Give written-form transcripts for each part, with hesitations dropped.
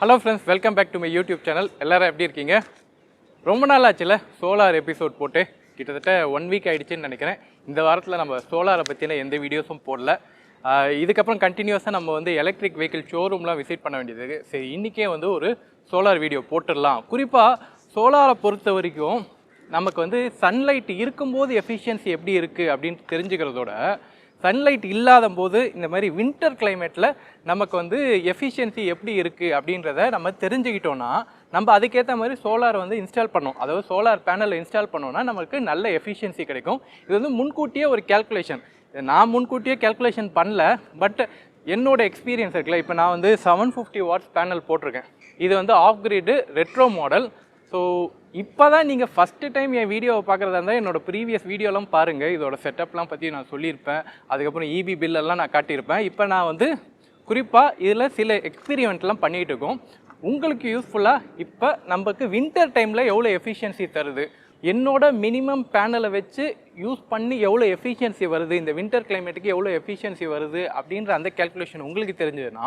Hello friends, welcome back to my YouTube channel. எல்லோரும் எப்படி இருக்கீங்க? ரொம்ப நாள் ஆச்சுல சோலார் எபிசோட் போட்டு, கிட்டத்தட்ட 1 வீக் ஆகிடுச்சின்னு நினைக்கிறேன். இந்த வாரத்தில் நம்ம சோலாரை பற்றின எந்த வீடியோஸும் போடல. இதுக்கப்புறம் கண்டினியூஸாக நம்ம வந்து எலக்ட்ரிக் வெஹிக்கிள் ஷோரூம்லாம் விசிட் பண்ண வேண்டியது. சரி, இன்றைக்கே வந்து ஒரு சோலார் வீடியோ போட்டுடலாம். குறிப்பாக சோலாரை பொறுத்த வரைக்கும் நமக்கு வந்து சன்லைட் இருக்கும்போது எஃபிஷியன்சி எப்படி இருக்குது அப்படின்னு தெரிஞ்சுக்கிறதோட, சன்லைட் இல்லாத போது இந்த மாதிரி வின்டர் கிளைமேட்டில் நமக்கு வந்து எஃபிஷியன்சி எப்படி இருக்குது அப்படின்றத நம்ம தெரிஞ்சுக்கிட்டோன்னா, நம்ம அதுக்கேற்ற மாதிரி சோலார் வந்து இன்ஸ்டால் பண்ணோம். அதாவது சோலார் பேனலை இன்ஸ்டால் பண்ணோன்னா நமக்கு நல்ல எஃபிஷியன்சி கிடைக்கும். இது வந்து முன்கூட்டியே ஒரு கேல்குலேஷன். நான் முன்கூட்டியே கேல்குலேஷன் பண்ணல, பட் என்னோட எக்ஸ்பீரியன்ஸ் இருக்குல்ல. இப்போ நான் வந்து 750 வாட்ஸ் பேனல் போட்டிருக்கேன். இது வந்து off grid retro model. So இப்போ தான் நீங்கள் ஃபஸ்ட்டு டைம் என் வீடியோவை பார்க்குறதா இருந்தால் என்னோடய ப்ரீவியஸ் வீடியோலாம் பாருங்கள். இதோட செட்டப்லாம் பற்றி நான் சொல்லியிருப்பேன். அதுக்கப்புறம் இபி பில்லெல்லாம் நான் காட்டியிருப்பேன். இப்போ நான் வந்து குறிப்பாக இதில் சில எக்ஸ்பெரிமெண்ட்லாம் பண்ணிகிட்டு இருக்கோம். உங்களுக்கு யூஸ்ஃபுல்லாக இப்போ நமக்கு வின்டர் டைமில் எவ்வளோ எஃபிஷியன்சி தருது, என்னோட மினிமம் பேனலை வச்சு யூஸ் பண்ணி எவ்வளோ எஃபிஷியன்சி வருது, இந்த வின்டர் கிளைமேட்டுக்கு எவ்வளோ எஃபிஷியன்சி வருது அப்படின்ற அந்த கேல்குலேஷன் உங்களுக்கு தெரிஞ்சதுன்னா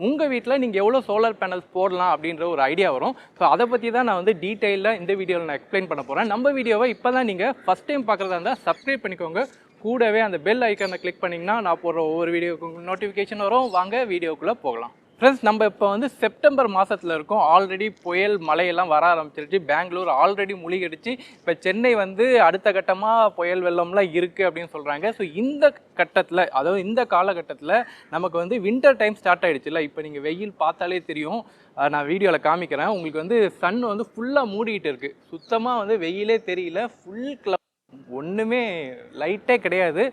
உங்கள் வீட்டில் நீங்கள் எவ்வளோ சோலார் பேனல்ஸ் போடலாம் அப்படின்ற ஒரு ஐடியா வரும். ஸோ அதை பற்றி தான் நான் வந்து டீட்டெயிலாக இந்த வீடியோவில் நான் எக்ஸ்பிளைன் பண்ண போகிறேன். நம்ம வீடியோவை இப்போ தான் நீங்கள் ஃபஸ்ட் டைம் பார்க்குறதா இருந்தால் சப்ஸ்கிரைப் பண்ணிக்கோங்க. கூடவே அந்த பெல் ஐக்கானை கிளிக் பண்ணிங்கன்னா நான் போடுற ஒவ்வொரு வீடியோவுக்கு நோட்டிஃபிகேஷன் வரும். வாங்க வீடியோக்குள்ளே போகலாம். ஃப்ரெண்ட்ஸ், நம்ம இப்போ வந்து செப்டம்பர் மாதத்தில் இருக்கோம். ஆல்ரெடி புயல் மழையெல்லாம் வர ஆரம்பிச்சிருச்சு. பெங்களூர் ஆல்ரெடி முழுகிடுச்சு. இப்போ சென்னை வந்து அடுத்த கட்டமாக புயல் வெள்ளம்லாம் இருக்குது அப்படின்னு சொல்கிறாங்க. ஸோ இந்த கட்டத்தில், அதாவது இந்த காலகட்டத்தில் நமக்கு வந்து வின்டர் டைம் ஸ்டார்ட் ஆகிடுச்சுல்ல. இப்போ நீங்கள் வெயில் பார்த்தாலே தெரியும். நான் வீடியோவில் காமிக்கிறேன். உங்களுக்கு வந்து சன் வந்து ஃபுல்லாக மூடிக்கிட்டு இருக்குது. சுத்தமாக வந்து வெயிலே தெரியல. ஃபுல் கிளப், ஒன்றுமே லைட்டே கிடையாது.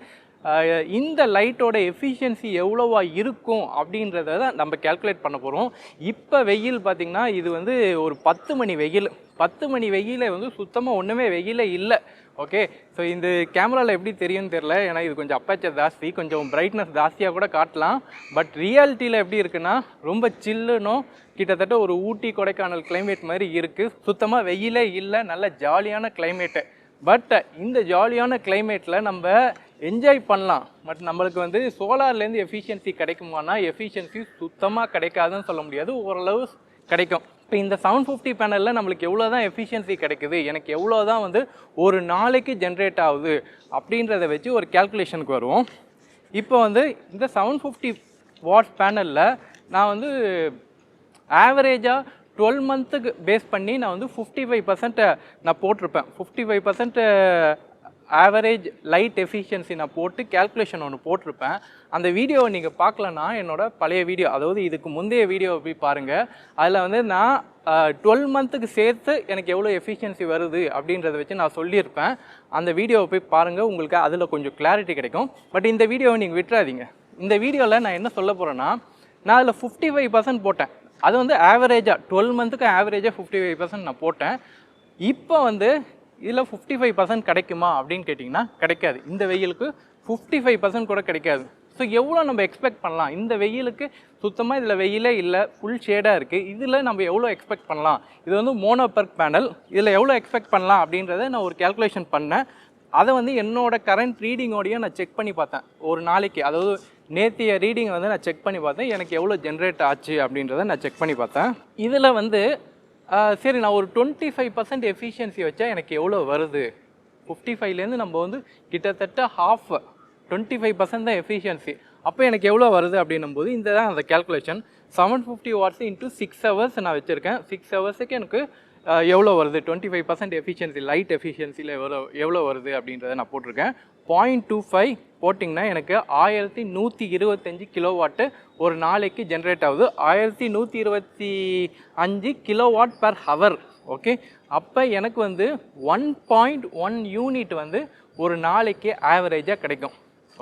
இந்த லைட்டோட எஃபிஷியன்சி எவ்வளோவா இருக்கும் அப்படின்றத தான் நம்ம கேல்குலேட் பண்ண போகிறோம். இப்போ வெயில் பார்த்திங்கன்னா இது வந்து ஒரு 10 மணி வெயில். 10 மணி வெயிலே வந்து சுத்தமாக ஒன்றுமே வெயிலே இல்லை. ஓகே, ஸோ இந்த கேமராவில் எப்படி தெரியும்னு தெரில. ஏன்னா இது கொஞ்சம் அப்பேச்சர் ஜாஸ்தி, கொஞ்சம் பிரைட்னஸ் ஜாஸ்தியாக கூட காட்டலாம். பட் ரியாலிட்டியில் எப்படி இருக்குன்னா ரொம்ப சில்லுனும் கிட்டத்தட்ட ஒரு ஊட்டி கொடைக்கானல் கிளைமேட் மாதிரி இருக்குது. சுத்தமாக வெயிலே இல்லை, நல்ல ஜாலியான கிளைமேட்டு. பட் இந்த ஜாலியான கிளைமேட்டில் நம்ம என்ஜாய் பண்ணலாம். பட் நம்மளுக்கு வந்து சோலார்லேருந்து எஃபிஷியன்சி கிடைக்குமானா எஃபிஷியன்சி சுத்தமாக கிடைக்காதுன்னு சொல்ல முடியாது, ஓரளவு கிடைக்கும். இப்போ இந்த 750 பேனலில் நம்மளுக்கு எவ்வளோ தான் எஃபிஷியன்சி கிடைக்குது, எனக்கு எவ்வளோ தான் வந்து ஒரு நாளைக்கு ஜென்ரேட் ஆகுது அப்படின்றத வச்சு ஒரு கேல்குலேஷனுக்கு வருவோம். இப்போ வந்து இந்த 750 வாட்ஸ் பேனலில் நான் வந்து ஆவரேஜாக 12 மந்த்துக்கு பேஸ் பண்ணி நான் வந்து 55% நான் போட்டிருப்பேன். 55% ஆவரேஜ் லைட் எஃபிஷியன்சி நான் போட்டு கேல்குலேஷன் ஒன்று போட்டிருப்பேன். அந்த வீடியோவை நீங்கள் பார்க்கலன்னா என்னோடய பழைய வீடியோ, அதாவது இதுக்கு முந்தைய வீடியோவை போய் பாருங்கள். அதில் வந்து நான் 12 மந்த்துக்கு சேர்த்து எனக்கு எவ்வளோ எஃபிஷியன்சி வருது அப்படின்றத வச்சு நான் சொல்லியிருப்பேன். அந்த வீடியோவை போய் பாருங்கள், உங்களுக்கு அதில் கொஞ்சம் கிளாரிட்டி கிடைக்கும். பட் இந்த வீடியோவை நீங்கள் விட்டுறாதீங்க. இந்த வீடியோவில் நான் என்ன சொல்ல போகிறேன்னா, நான் அதில் 55% போட்டேன். அது வந்து ஆவரேஜாக 12 மந்த்துக்கு ஆவரேஜாக 55% நான் போட்டேன். இப்போ வந்து இதில் 55% கிடைக்குமா அப்படின்னு கேட்டிங்கன்னா கிடைக்காது. இந்த வெயிலுக்கு 55% கூட கிடைக்காது. ஸோ எவ்வளோ நம்ம எக்ஸ்பெக்ட் பண்ணலாம்? இந்த வெயிலுக்கு சுத்தமாக இதில் வெயிலே இல்லை, ஃபுல் ஷேடாக இருக்குது. இதில் நம்ம எவ்வளோ எக்ஸ்பெக்ட் பண்ணலாம்? இது வந்து மோனோபர்க் பேனல். இதில் எவ்வளோ எக்ஸ்பெக்ட் பண்ணலாம் அப்படின்றத நான் ஒரு கேல்குலேஷன் பண்ணேன். அதை வந்து என்னோட கரண்ட் ரீடிங்கோடையும் நான் செக் பண்ணி பார்த்தேன். ஒரு நாளைக்கு, அதாவது நேற்றைய ரீடிங் வந்து நான் செக் பண்ணி பார்த்தேன். எனக்கு எவ்வளோ ஜென்ரேட் ஆச்சு அப்படின்றத நான் செக் பண்ணி பார்த்தேன். இதில் வந்து சரி, நான் ஒரு 25% எஃபிஷியன்சி வச்சா எனக்கு எவ்வளோ வருது? 55லேருந்து நம்ம வந்து கிட்டத்தட்ட ஹாஃப் 25% தான் எஃபிஷியன்சி. அப்போ எனக்கு எவ்வளோ வருது அப்படின்னும்போது இந்த தான் அந்த கேல்குலேஷன். 750 வாட்ஸ் இன்ட்டு 6 ஹவர்ஸ் நான் வச்சுருக்கேன். 6 ஹவர்ஸுக்கு எனக்கு எவ்வளோ வருது, 25% எஃபிஷியன்சி, லைட் எஃபிஷியன்சியில் எவ்வளோ வருது அப்படின்றத நான் போட்டிருக்கேன். 0.25 போட்டிங்கன்னா எனக்கு 1125 கிலோவாட்டு ஒரு நாளைக்கு ஜென்ரேட் ஆகுது. 1125 கிலோவாட் பர் ஹவர். ஓகே, அப்போ எனக்கு வந்து 1.1 யூனிட் வந்து ஒரு நாளைக்கு ஆவரேஜாக கிடைக்கும்.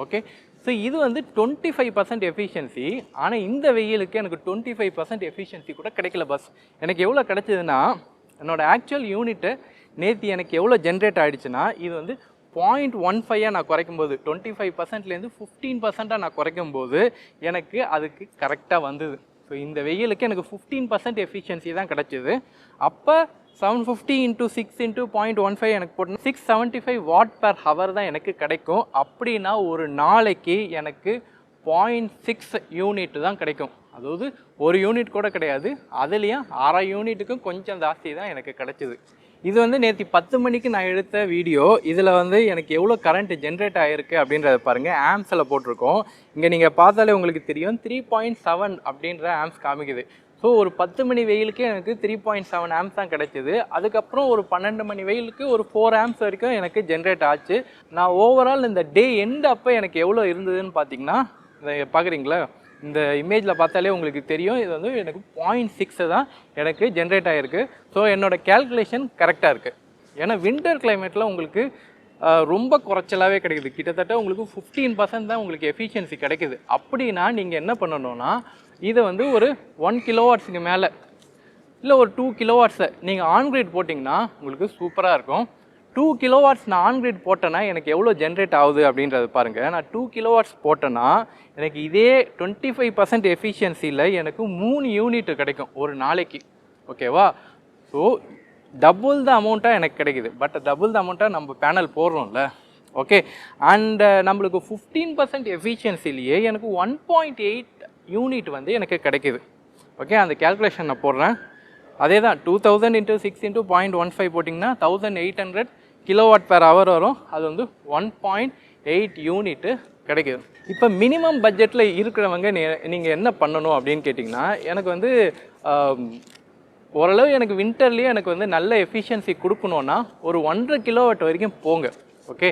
ஓகே, ஸோ இது வந்து 25% எஃபிஷியன்சி. ஆனால் இந்த வெயிலுக்கு எனக்கு 25% எஃபிஷியன்சி கூட கிடைக்கல. பஸ் எனக்கு எவ்வளோ கிடைச்சதுன்னா, என்னோடய ஆக்சுவல் யூனிட்டு நேற்று எனக்கு எவ்வளோ ஜென்ரேட் ஆகிடுச்சுன்னா, இது வந்து 0.15 நான் குறைக்கும்போது 25%லேருந்து 15% நான் குறைக்கும்போது எனக்கு அதுக்கு கரெக்டாக வந்தது. ஸோ இந்த வெயிலுக்கு எனக்கு 15% எஃபிஷியன்சி தான் கிடச்சிது. அப்போ 750 × 6 × 0.15 எனக்கு போட்டோன்னா 675 வாட் பர் ஹவர் தான் எனக்கு கிடைக்கும். அப்படின்னா ஒரு நாளைக்கு எனக்கு 0.6 யூனிட் தான் கிடைக்கும். அதாவது ஒரு யூனிட் கூட கிடையாது, அதுலேயும் 1/2 யூனிட்டுக்கும் கொஞ்சம் ஜாஸ்தி தான் எனக்கு கிடச்சிது. இது வந்து நேற்று 10 மணிக்கு நான் எடுத்த வீடியோ. இதில் வந்து எனக்கு எவ்வளோ கரண்ட் ஜென்ரேட் ஆகிருக்கு அப்படின்றத பாருங்கள். ஆம்ஸில் போட்டிருக்கோம். இங்கே நீங்கள் பார்த்தாலே உங்களுக்கு தெரியும் 3.7 அப்படின்ற ஆம்ஸ் காமிக்குது. ஸோ ஒரு 10 மணி வெயிலுக்கு எனக்கு 3.7 ஆம்ஸ் தான் கிடைச்சிது. அதுக்கப்புறம் ஒரு 12 மணி வெயிலுக்கு ஒரு 4 ஆம்ஸ் வரைக்கும் எனக்கு ஜென்ரேட் ஆச்சு. நான் ஓவரால் இந்த டே எண்ட் அப்போ எனக்கு எவ்வளோ இருந்ததுன்னு பார்த்தீங்கன்னா, இதை பார்க்குறீங்களா, இந்த இமேஜில் பார்த்தாலே உங்களுக்கு தெரியும். இது வந்து எனக்கு 0.6 தான் எனக்கு ஜென்ரேட் ஆகிருக்கு. ஸோ என்னோடய கேல்குலேஷன் கரெக்டாக இருக்குது. ஏன்னா வின்டர் கிளைமேட்டில் உங்களுக்கு ரொம்ப குறைச்சலாகவே கிடைக்குது. கிட்டத்தட்ட உங்களுக்கு 15% தான் உங்களுக்கு எஃபிஷியன்சி கிடைக்குது. அப்படின்னா நீங்கள் என்ன பண்ணணும்னா, இதை வந்து ஒரு 1 கிலோவாட்ஸுக்கு மேலே இல்லை ஒரு 2 கிலோவாட்ஸை நீங்கள் ஆன்கிரிட் போட்டிங்கன்னா உங்களுக்கு சூப்பராக இருக்கும். 2 கிலோவாட்ஸ் நான் ஆன்கிரிட் போட்டேன்னா எனக்கு எவ்வளோ ஜென்ரேட் ஆகுது அப்படின்றது பாருங்கள். நான் 2 கிலோவாட்ஸ் போட்டேன்னா எனக்கு இதே 25% எஃபிஷியன்சியில் எனக்கு 3 யூனிட் கிடைக்கும் ஒரு நாளைக்கு. ஓகேவா? ஸோ டபுள் த அமௌண்ட்டாக எனக்கு கிடைக்குது. பட் டபுள் த அமௌண்ட்டாக நம்ம பேனல் போடுறோம்ல. ஓகே. அண்டு நம்மளுக்கு 15% எஃபிஷியன்சிலேயே எனக்கு 1.8 யூனிட் வந்து எனக்கு கிடைக்குது. ஓகே, அந்த கேல்குலேஷன் நான் போடுறேன். அதே தான் 2000 × 6 × 0.15 போட்டிங்கன்னா 1800 கிலோவாட் பெர் ஹவர் வரும். அது வந்து 1.8 யூனிட்டு கிடைக்குது. இப்போ மினிமம் பட்ஜெட்டில் இருக்கிறவங்க நீங்கள் என்ன பண்ணணும் அப்படின்னு கேட்டிங்கன்னா, எனக்கு வந்து ஓரளவு எனக்கு வின்டர்லேயே எனக்கு வந்து நல்ல எஃபிஷியன்சி கொடுக்கணுன்னா ஒரு 1.5 கிலோவாட் வரைக்கும் போங்க. ஓகே,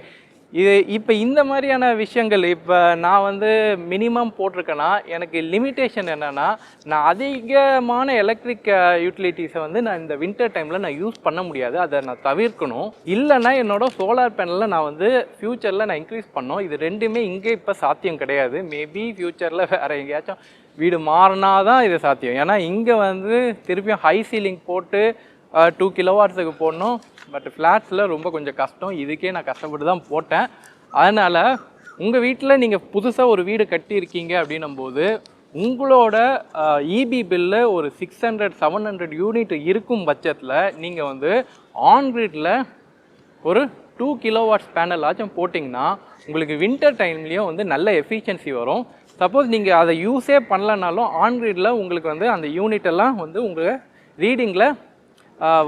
இது இப்போ இந்த மாதிரியான விஷயங்கள் இப்போ நான் வந்து மினிமம் போட்டிருக்கேன்னா எனக்கு லிமிட்டேஷன் என்னென்னா, நான் அதிகமான எலக்ட்ரிக் யூட்டிலிட்டிஸை வந்து நான் இந்த வின்டர் டைமில் நான் யூஸ் பண்ண முடியாது. அதை நான் தவிர்க்கணும். இல்லைன்னா என்னோடய சோலார் பேனலில் நான் வந்து ஃப்யூச்சரில் நான் இன்க்ரீஸ் பண்ணோம். இது ரெண்டுமே இங்கே இப்போ சாத்தியம் கிடையாது. மேபி ஃப்யூச்சரில் வேறு எங்கேயாச்சும் வீடு மாறினா தான் இது சாத்தியம். ஏன்னா இங்கே வந்து திருப்பியும் ஹை சீலிங் போட்டு 2 கிலோவாட்ஸுக்கு போடணும். பட் ஃப்ளாட்ஸில் ரொம்ப கொஞ்சம் கஷ்டம். இதுக்கே நான் கஷ்டப்பட்டு தான் போட்டேன். அதனால் உங்கள் வீட்டில் நீங்கள் புதுசாக ஒரு வீடு கட்டியிருக்கீங்க அப்படின்னும்போது உங்களோட இபி பில்லு ஒரு 600-700 யூனிட் இருக்கும் பட்சத்தில் நீங்கள் வந்து ஆன்கிரிட்டில் ஒரு 2 கிலோவாட்ஸ் பேனல் ஆச்சும் போட்டிங்கன்னா உங்களுக்கு வின்டர் டைம்லேயும் வந்து நல்ல எஃபிஷியன்சி வரும். சப்போஸ் நீங்கள் அதை யூஸே பண்ணலனாலும் ஆன்கிரிட்டில் உங்களுக்கு வந்து அந்த யூனிட்டெல்லாம் வந்து உங்கள் ரீடிங்கில்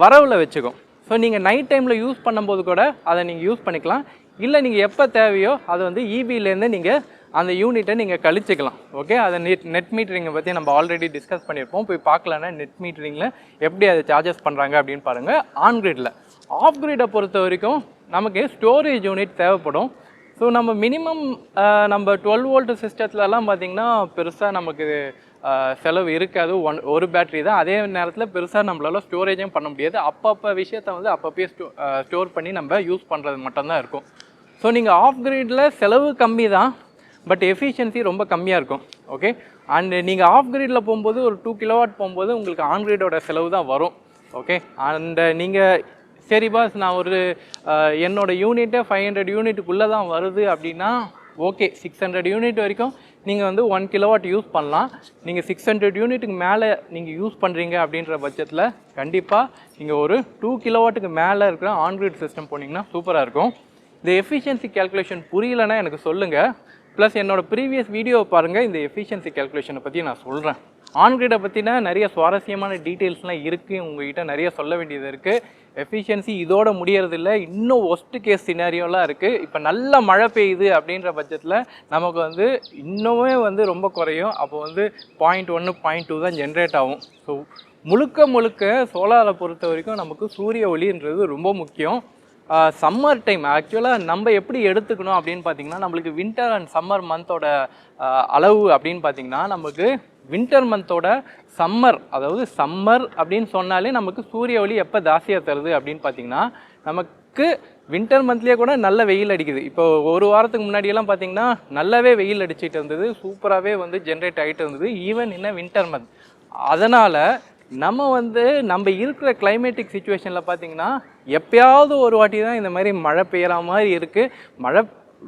வரவில் வச்சுக்கும். ஸோ நீங்கள் நைட் டைமில் யூஸ் பண்ணும்போது கூட அதை நீங்கள் யூஸ் பண்ணிக்கலாம். இல்லை நீங்கள் எப்போ தேவையோ அதை வந்து இபிலேருந்து நீங்கள் அந்த யூனிட்டை நீங்கள் கழிச்சிக்கலாம். ஓகே, அதை நெட் மீட்டரிங்கை பற்றி நம்ம ஆல்ரெடி டிஸ்கஸ் பண்ணியிருப்போம். போய் பார்க்கலன்னா நெட் மீட்டரிங்கில் எப்படி அதை சார்ஜஸ் பண்ணுறாங்க அப்படின்னு பாருங்கள். ஆன்கிரிடில் ஆஃப்கிரிடை பொறுத்த வரைக்கும் நமக்கு ஸ்டோரேஜ் யூனிட் தேவைப்படும். ஸோ நம்ம மினிமம் நம்ம 12 வோல்ட் சிஸ்டத்துலலாம் பார்த்திங்கன்னா பெருசாக நமக்கு செலவு இருக்காது. ஒரு பேட்ரி தான். அதே நேரத்தில் பெருசாக நம்மளால ஸ்டோரேஜும் பண்ண முடியாது. அப்பப்போ விஷயத்தை வந்து அப்பப்போ ஸ்டோர் பண்ணி நம்ம யூஸ் பண்ணுறது மட்டும்தான் இருக்கும். ஸோ நீங்கள் ஆஃப் கிரிடில் செலவு கம்மி தான், பட் எஃபிஷியன்சி ரொம்ப கம்மியாக இருக்கும். ஓகே, அண்டு நீங்கள் ஆஃப் கிரிடில் போகும்போது ஒரு 2 கிலோவாட் போகும்போது உங்களுக்கு ஆன்கிரிடோட செலவு தான் வரும். ஓகே, அண்டு நீங்கள் சரி பாஸ் நான் ஒரு என்னோடய யூனிட்டை 500 யூனிட்டுக்குள்ளே தான் வருது அப்படின்னா ஓகே, 600 யூனிட் வரைக்கும் நீங்கள் வந்து 1 கிலோவாட் யூஸ் பண்ணலாம். நீங்கள் 600 யூனிட்டுக்கு மேலே நீங்கள் யூஸ் பண்ணுறீங்க அப்படின்ற பட்சத்தில் கண்டிப்பாக நீங்கள் ஒரு 2 கிலோவாட்டுக்கு மேலே இருக்கிற ஆன்கிரிட் சிஸ்டம் போனீங்கன்னா சூப்பராக இருக்கும். இந்த எஃபிஷியன்சி கேல்குலேஷன் புரியலைன்னா எனக்கு சொல்லுங்கள். ப்ளஸ் என்னோடய ப்ரீவியஸ் வீடியோவை பாருங்கள், இந்த எஃபிஷியன்சி கேல்குலேஷனை பற்றி நான் சொல்கிறேன். ஆன்கிரிடை பற்றினா நிறைய சுவாரஸ்யமான டீட்டெயில்ஸ்லாம் இருக்குது. உங்கள்கிட்ட நிறைய சொல்ல வேண்டியது இருக்குது. எஃபிஷியன்சி இதோட முடியறதில்ல, இன்னும் ஒஸ்ட் கேஸ் சினாரியோலாம் இருக்குது. இப்போ நல்ல மழை பெய்யுது அப்படின்ற பட்சத்தில் நமக்கு வந்து இன்னுமே வந்து ரொம்ப குறையும். அப்போ வந்து 0.1 0.2 தான் ஜென்ரேட் ஆகும். ஸோ முழுக்க சோலாரை பொறுத்த வரைக்கும் நமக்கு சூரிய ஒளின்றது ரொம்ப முக்கியம். சம்மர் டைம் ஆக்சுவலாக நம்ம எப்படி எடுத்துக்கணும் அப்படின்னு பார்த்திங்கன்னா, நம்மளுக்கு வின்டர் அண்ட் சம்மர் மந்தோட அளவு அப்படின்னு பார்த்திங்கன்னா, நமக்கு வின்டர் மந்தோட சம்மர், அதாவது சம்மர் அப்படின்னு சொன்னாலே நமக்கு சூரிய ஒளி எப்போ ஜாஸ்தியாக தருது அப்படின்னு பார்த்திங்கன்னா, நமக்கு வின்டர் மந்த்லேயே கூட நல்ல வெயில் அடிக்குது. இப்போ ஒரு வாரத்துக்கு முன்னாடியெல்லாம் பார்த்திங்கன்னா நல்லாவே வெயில் அடிச்சிட்டு இருந்தது, சூப்பராகவே வந்து ஜென்ரேட் ஆகிட்டு இருந்தது ஈவன் இன்னும் வின்டர் மந்த். அதனால் நம்ம இருக்கிற கிளைமேட்டிக் சுச்சுவேஷனில் பார்த்திங்கன்னா எப்பயாவது ஒரு வாட்டி தான் இந்த மாதிரி மழை பெய்கிற மாதிரி இருக்குது. மழை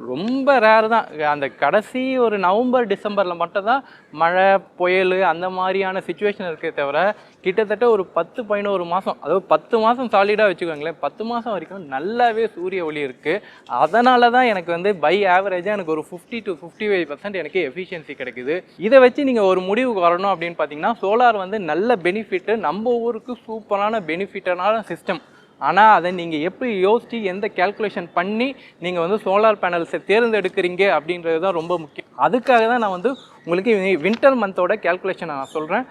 ரொம்ப ரேர் தான். அந்த கடைசி ஒரு நவம்பர் டிசம்பரில் மட்டும்தான் மழை புயல் அந்த மாதிரியான சுச்சுவேஷன் இருக்கே தவிர கிட்டத்தட்ட ஒரு 10-11 மாதம், அதாவது 10 மாதம் சாலிடாக வச்சுக்கோங்களேன், 10 மாதம் வரைக்கும் நல்லாவே சூரிய ஒளி இருக்குது. அதனால தான் எனக்கு வந்து பை ஆவரேஜாக எனக்கு ஒரு 50 to 55% எனக்கு எஃபிஷியன்சி கிடைக்குது. இதை வச்சு நீங்கள் ஒரு முடிவுக்கு வரணும் அப்படின்னு பார்த்தீங்கன்னா சோலார் வந்து நல்ல பெனிஃபிட்டு, நம்ம ஊருக்கு சூப்பரான பெனிஃபிட்டான சிஸ்டம். ஆனால் அதை நீங்கள் எப்படி யோசித்து எந்த கேல்குலேஷன் பண்ணி நீங்கள் வந்து சோலார் பேனல்ஸை தேர்ந்தெடுக்கிறீங்க அப்படின்றது தான் ரொம்ப முக்கியம். அதுக்காக தான் நான் வந்து உங்களுக்கு வின்டர் மந்தோட கேல்குலேஷனை நான் சொல்கிறேன்.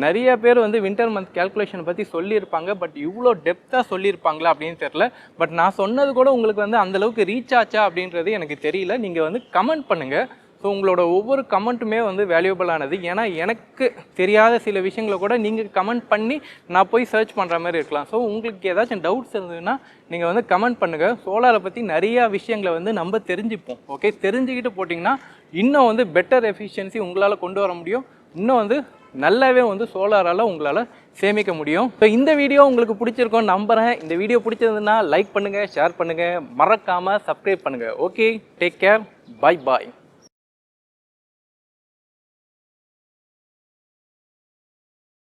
நிறைய பேர் வந்து வின்டர் மந்த் கேல்குலேஷனை பற்றி சொல்லியிருப்பாங்க, பட் இவ்வளோ டெப்த்தாக சொல்லியிருப்பாங்களா அப்படின்னு தெரில. பட் நான் சொன்னது கூட உங்களுக்கு வந்து அந்தளவுக்கு ரீச் ஆச்சா அப்படின்றது எனக்கு தெரியல. நீங்கள் வந்து கமெண்ட் பண்ணுங்கள். ஸோ உங்களோட ஒவ்வொரு கமெண்ட்டுமே வந்து வேல்யூபிளானது. ஏன்னா எனக்கு தெரியாத சில விஷயங்களை கூட நீங்கள் கமெண்ட் பண்ணி நான் போய் சர்ச் பண்ணுற மாதிரி இருக்கலாம். ஸோ உங்களுக்கு ஏதாச்சும் டவுட்ஸ் இருந்ததுன்னா நீங்கள் வந்து கமெண்ட் பண்ணுங்கள். சோலாரை பற்றி நிறையா விஷயங்களை வந்து நம்ம தெரிஞ்சுப்போம். ஓகே, தெரிஞ்சுக்கிட்டு போட்டிங்கன்னா இன்னும் வந்து பெட்டர் எஃபிஷியன்சி உங்களால் கொண்டு வர முடியும். இன்னும் வந்து நல்லாவே வந்து சோலாரால் உங்களால் சேமிக்க முடியும். ஸோ இந்த வீடியோ உங்களுக்கு பிடிச்சிருக்கோன்னு நம்புகிறேன். இந்த வீடியோ பிடிச்சிருந்ததுன்னா லைக் பண்ணுங்கள், ஷேர் பண்ணுங்கள், மறக்காமல் சப்ஸ்கிரைப் பண்ணுங்கள். ஓகே, டேக் கேர், பாய் பாய்.